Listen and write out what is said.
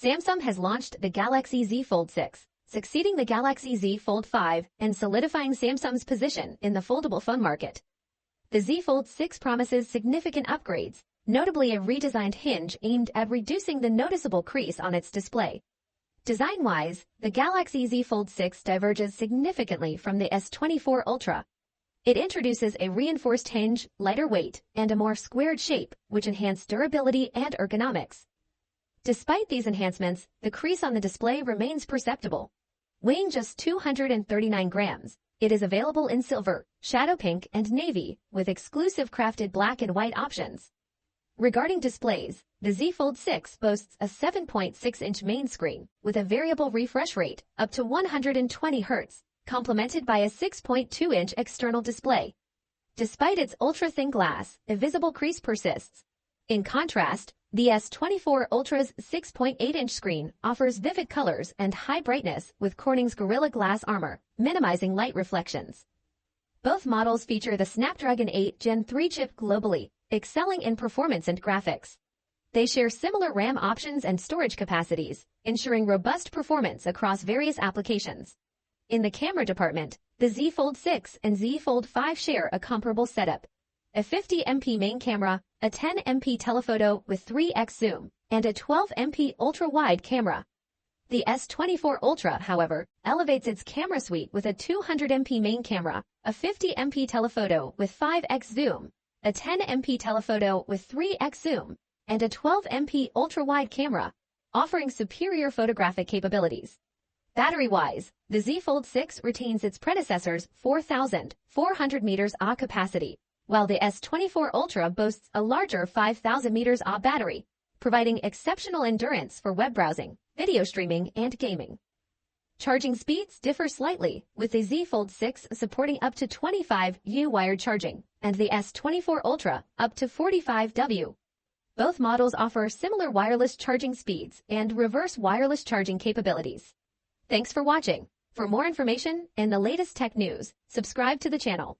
Samsung has launched the Galaxy Z Fold 6, succeeding the Galaxy Z Fold 5 and solidifying Samsung's position in the foldable phone market. The Z Fold 6 promises significant upgrades, notably a redesigned hinge aimed at reducing the noticeable crease on its display. Design-wise, the Galaxy Z Fold 6 diverges significantly from the S24 Ultra. It introduces a reinforced hinge, lighter weight, and a more squared shape, which enhance durability and ergonomics. Despite these enhancements, the crease on the display remains perceptible. Weighing just 239 grams, it is available in silver, shadow pink, and navy, with exclusive crafted black and white options. Regarding displays, the Z Fold 6 boasts a 7.6-inch main screen with a variable refresh rate up to 120 Hz, complemented by a 6.2-inch external display. Despite its ultra-thin glass, a visible crease persists. In contrast, the S24 Ultra's 6.8-inch screen offers vivid colors and high brightness with Corning's Gorilla Glass armor, minimizing light reflections. Both models feature the Snapdragon 8 Gen 3 chip globally, excelling in performance and graphics. They share similar RAM options and storage capacities, ensuring robust performance across various applications. In the camera department, the Z Fold 6 and Z Fold 5 share a comparable setup. A 50MP main camera, a 10MP telephoto with 3x zoom, and a 12MP ultra-wide camera. The S24 Ultra, however, elevates its camera suite with a 200MP main camera, a 50MP telephoto with 5x zoom, a 10MP telephoto with 3x zoom, and a 12MP ultra-wide camera, offering superior photographic capabilities. Battery-wise, the Z Fold 6 retains its predecessor's 4,400 mAh capacity, while the S24 Ultra boasts a larger 5,000 mAh battery, providing exceptional endurance for web browsing, video streaming, and gaming. Charging speeds differ slightly, with the Z Fold 6 supporting up to 25W wired charging, and the S24 Ultra up to 45W. Both models offer similar wireless charging speeds and reverse wireless charging capabilities. Thanks for watching. For more information and the latest tech news, subscribe to the channel.